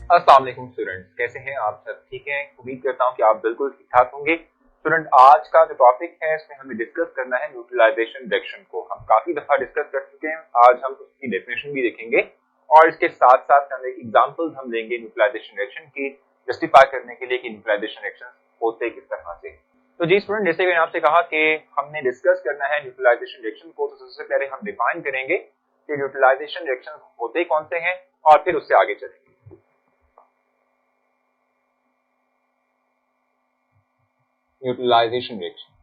अस्सलाम वालेकुम स्टूडेंट्स, कैसे हैं आप सब? ठीक हैं? उम्मीद करता हूं कि आप बिल्कुल ठीक ठाक होंगे। स्टूडेंट, आज का जो टॉपिक है इसमें हमें डिस्कस करना है न्यूट्रलाइजेशन रिएक्शन को। हम काफी दफा डिस्कस कर चुके हैं, आज हम उसकी डेफिनेशन भी देखेंगे और इसके साथ साथ हम एक एग्जांपल्स हम लेंगे न्यूट्रलाइजेशन रिएक्शन की जस्टिफाई करने के लिए कि न्यूट्रलाइजेशन रिएक्शन होते किस तरह से। तो जी स्टूडेंट, जैसे मैंने आपसे कहा कि हमने डिस्कस करना है न्यूट्रलाइजेशन रिएक्शन को, तो सबसे पहले हम डिफाइन करेंगे कि न्यूट्रलाइजेशन रिएक्शन होते कौन से हैं और फिर उससे आगे चलेंगे। न्यूट्रलाइजेशन रिएक्शन,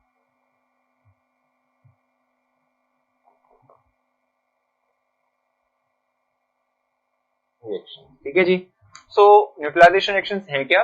ठीक है जी। सो न्यूट्रलाइजेशन रिएक्शंस हैं क्या?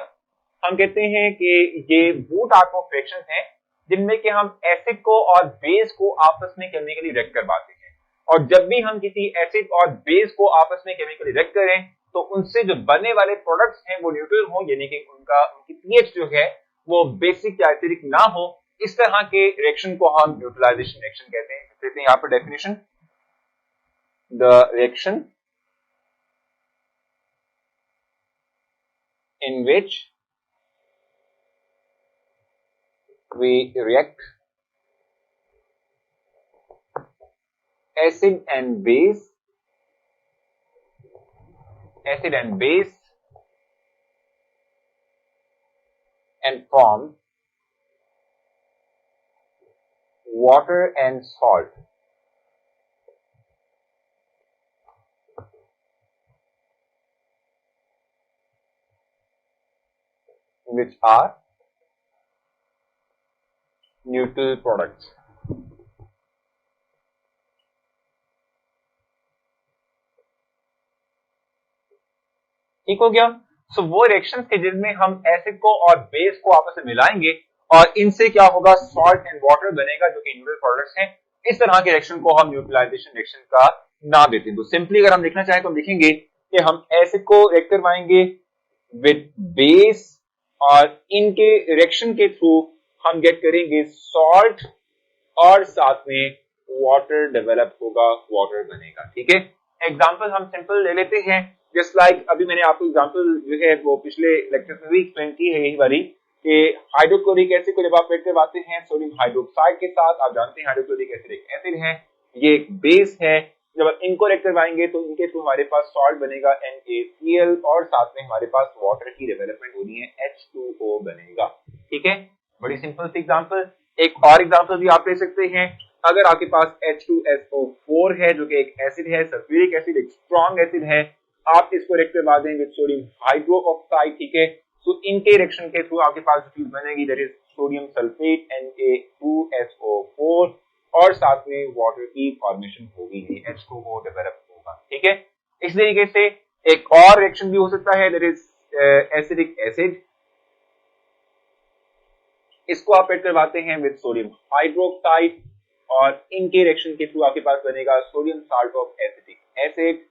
हम कहते हैं कि ये वो टाइप ऑफ रिएक्शंस हैं जिनमें कि हम एसिड को और बेस को आपस में केमिकली रिएक्ट करवाते हैं, और जब भी हम किसी एसिड और बेस को आपस में केमिकली रिएक्ट करें तो उनसे जो बनने वाले प्रोडक्ट्स हैं वो न्यूट्रल हो, यानी कि उनकी पीएच जो है वो बेसिक या एसिडिक ना हो। इस तरह के रिएक्शन को हम न्यूट्रलाइजेशन रिएक्शन कहते हैं। देखते हैं यहाँ पर definition, the reaction in which we react acid and base and form water and salt, which are neutral products। ठीक हो गया। सो वो रिएक्शंस के जिनमें हम एसिड को और बेस को आपस में मिलाएंगे और इनसे क्या होगा, सॉल्ट एंड वाटर बनेगा जो कि न्यूट्रल प्रोडक्ट्स हैं। इस तरह के रिएक्शन को हम न्यूट्रलाइजेशन रिएक्शन का नाम देते हैं। तो सिंपली अगर हम लिखना चाहें तो हम लिखेंगे कि हम एसिड को रिएक्ट करवाएंगे विद बेस और इनके रिएक्शन के थ्रू हम गेट करेंगे सॉल्ट और साथ में वाटर डेवलप होगा, वाटर बनेगा। ठीक है, एग्जांपल हम सिंपल ले लेते हैं। जस्ट लाइक अभी मैंने आपको एग्जांपल जो है वो पिछले लेक्चर में भी एक्सप्लेन की है, यही वाली कि हाइड्रोक्लोरिक एसिड को जब आप रिएक्ट करवाते हैं सोडियम हाइड्रोक्साइड के साथ, आप जानते हैं हाइड्रोक्लोरिक एसिड एक एसिड है, ये एक बेस है। जब आप इनको रिएक्ट करवाएंगे तो इनके थ्रू हमारे पास सॉल्ट बनेगा NaCl और साथ में हमारे पास वाटर की डेवलपमेंट होनी है, H2O बनेगा। ठीक है, बड़ी सिंपल सी एग्जांपल। एक और एग्जांपल भी आप ले सकते हैं। अगर आपके पास H2SO4 है जो कि एक एसिड है, सल्फ्यूरिक एसिड एक स्ट्रॉन्ग एसिड है, आप इसको रिएक्ट करवा दें विद सोडियम हाइड्रोक्साइड। ठीक है, तो इनके रिएक्शन के थ्रू आपके पास जो चीज बनेगी that is sodium sulphate Na2SO4 और साथ में वाटर की फॉर्मेशन होगी, H2O डेवलप होगा। ठीक है, इस तरीके से एक और रिएक्शन भी हो सकता है दैट इज एसिडिक एसिड, इसको आप रिएक्ट करवाते हैं विद सोडियम हाइड्रोक्साइड और इनके रिएक्शन के थ्रू आपके पास बनेगा sodium salt of acetic acid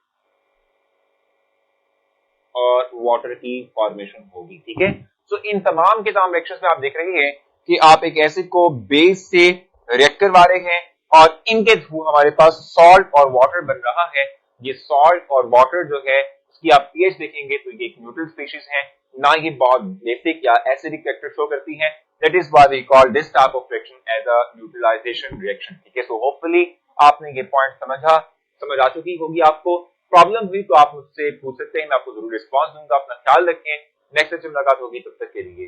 और वाटर की फॉर्मेशन होगी। ठीक है, सो इन तमाम के तमाम रिएक्शंस में आप देख रहे हैं कि आप एक एसिड को बेस से रिएक्ट करवा रहे हैं और इनके थ्रू हमारे पास सॉल्ट और वाटर बन रहा है। ये सॉल्ट और वाटर जो है उसकी आप पीएच देखेंगे तो ये एक न्यूट्रल स्पीशीज है, ना ये बहुत बेसिक या एसिडिक फैक्टर शो करती है। That is why we call this type of reaction as a neutralization reaction. ठीक है, सो होपफुली आपने ये पॉइंट समझ आ चुकी होगी। आपको प्रॉब्लम हुई तो आप मुझसे पूछ सकते हैं, मैं आपको जरूर रिस्पॉन्स दूंगा। अपना ख्याल रखें, नेक्स्ट लेक्चर में मुलाकात होगी, तब तक के लिए।